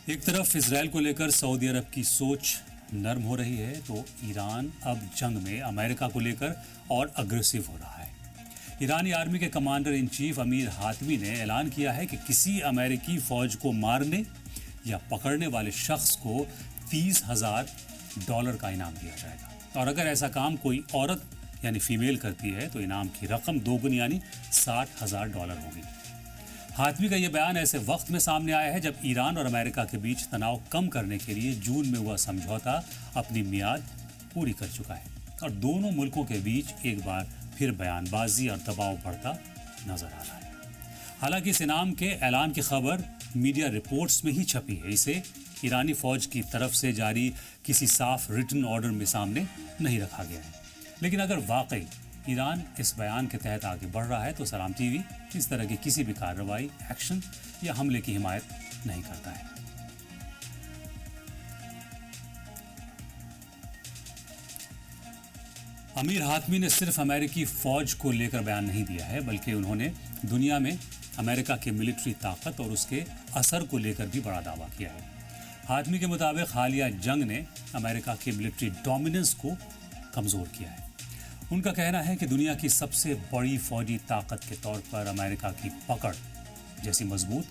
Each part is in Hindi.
एक तरफ इजराइल को लेकर सऊदी अरब की सोच नरम हो रही है तो ईरान अब जंग में अमेरिका को लेकर और अग्रेसिव हो रहा है। ईरानी आर्मी के कमांडर इन चीफ अमीर हातमी ने ऐलान किया है कि किसी अमेरिकी फौज को मारने या पकड़ने वाले शख्स को $30,000 का इनाम दिया जाएगा और अगर ऐसा काम कोई औरत यानी फीमेल करती है तो इनाम की रकम दोगुनी यानी $60,000 होगी। हातमी का यह बयान ऐसे वक्त में सामने आया है जब ईरान और अमेरिका के बीच तनाव कम करने के लिए जून में हुआ समझौता अपनी मियाद पूरी कर चुका है और दोनों मुल्कों के बीच एक बार फिर बयानबाजी और दबाव बढ़ता नजर आ रहा है। हालांकि इस इनाम के ऐलान की खबर मीडिया रिपोर्ट्स में ही छपी है, इसे ईरानी फौज की तरफ से जारी किसी साफ रिटन ऑर्डर में सामने नहीं रखा गया है। लेकिन अगर वाकई ईरान इस बयान के तहत आगे बढ़ रहा है तो सलाम टीवी इस तरह की किसी भी कार्रवाई, एक्शन या हमले की हिमायत नहीं करता है। अमीर हातमी ने सिर्फ अमेरिकी फौज को लेकर बयान नहीं दिया है बल्कि उन्होंने दुनिया में अमेरिका की मिलिट्री ताकत और उसके असर को लेकर भी बड़ा दावा किया है। हातमी के मुताबिक हालिया जंग ने अमेरिका के मिलिट्री डोमिनेंस को कमजोर किया है। उनका कहना है कि दुनिया की सबसे बड़ी फौजी ताकत के तौर पर अमेरिका की पकड़ जैसी मजबूत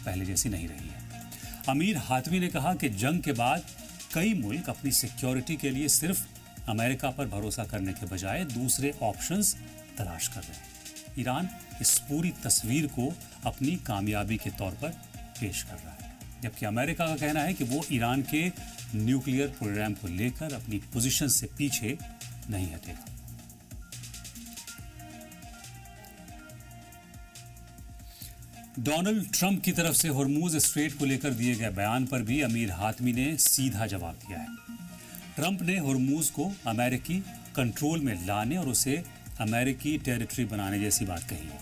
पहले जैसी नहीं रही है। अमीर हातमी ने कहा कि जंग के बाद कई मुल्क अपनी सिक्योरिटी के लिए सिर्फ अमेरिका पर भरोसा करने के बजाय दूसरे ऑप्शंस तलाश कर रहे हैं। ईरान इस पूरी तस्वीर को अपनी कामयाबी के तौर पर पेश कर रहा है, जबकि अमेरिका का कहना है कि वो ईरान के न्यूक्लियर प्रोग्राम को लेकर अपनी पोजीशन से पीछे नहीं हटेगा। डोनाल्ड ट्रंप की तरफ से हॉर्मूज स्ट्रेट को लेकर दिए गए बयान पर भी अमीर हातमी ने सीधा जवाब दिया है। ट्रंप ने हॉर्मूज को अमेरिकी कंट्रोल में लाने और उसे अमेरिकी टेरिटरी बनाने जैसी बात कही है।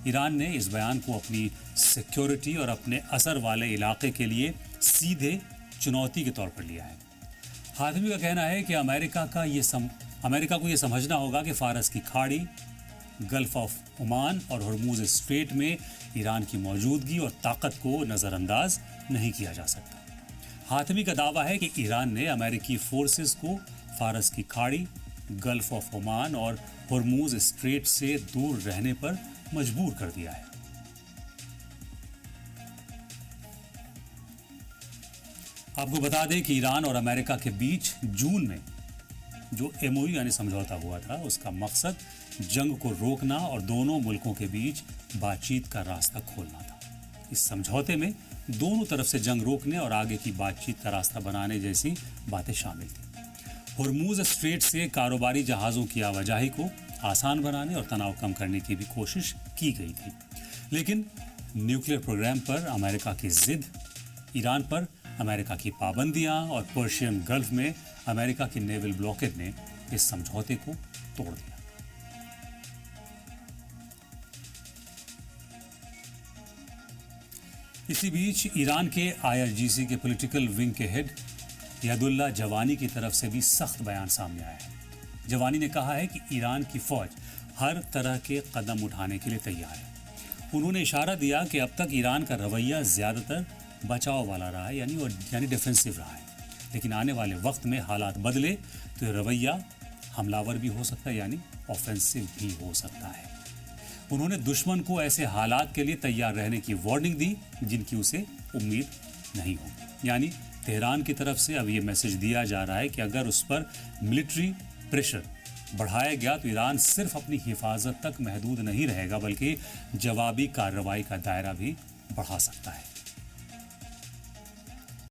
ईरान ने इस बयान को अपनी सिक्योरिटी और अपने असर वाले इलाके के लिए सीधे चुनौती के तौर पर लिया है। हातमी का कहना है कि अमेरिका को यह समझना होगा कि फारस की खाड़ी, गल्फ ऑफ ओमान और हॉर्मूज स्ट्रेट में ईरान की मौजूदगी और ताकत को नज़रअंदाज नहीं किया जा सकता। हातमी का दावा है कि ईरान ने अमेरिकी फोर्सेस को फारस की खाड़ी, गल्फ ऑफ ओमान और हॉर्मूज स्ट्रेट से दूर रहने पर मजबूर कर दिया है। आपको बता दें कि ईरान और अमेरिका के बीच जून में जो एमओयू यानी समझौता हुआ था उसका मकसद जंग को रोकना और दोनों मुल्कों के बीच बातचीत का रास्ता खोलना था। इस समझौते में दोनों तरफ से जंग रोकने और आगे की बातचीत का रास्ता बनाने जैसी बातें शामिल थी। हॉर्मूज स्ट्रेट से कारोबारी जहाज़ों की आवाजाही को आसान बनाने और तनाव कम करने की भी कोशिश की गई थी, लेकिन न्यूक्लियर प्रोग्राम पर अमेरिका की जिद, ईरान पर अमेरिका की पाबंदियां और पर्शियन गल्फ में अमेरिका की नेवल ब्लॉकेड ने इस समझौते को तोड़ दिया। इसी बीच ईरान के आईआरजीसी के पॉलिटिकल विंग के हेड यादुल्ला जवानी की तरफ से भी सख्त बयान सामने आया है। जवानी ने कहा है कि ईरान की फौज हर तरह के कदम उठाने के लिए तैयार है। उन्होंने इशारा दिया कि अब तक ईरान का रवैया ज्यादातर बचाव वाला रहा है यानी डिफेंसिव रहा है, लेकिन आने वाले वक्त में हालात बदले तो रवैया हमलावर भी हो सकता है यानी ऑफेंसिव भी हो सकता है। उन्होंने दुश्मन को ऐसे हालात के लिए तैयार रहने की वार्निंग दी जिनकी उसे उम्मीद नहीं हो, यानी तेहरान की तरफ से अब ये मैसेज दिया जा रहा है कि अगर उस पर मिलिट्री प्रेशर बढ़ाया गया तो ईरान सिर्फ अपनी हिफाजत तक महदूद नहीं रहेगा बल्कि जवाबी कार्रवाई का दायरा भी बढ़ा सकता है।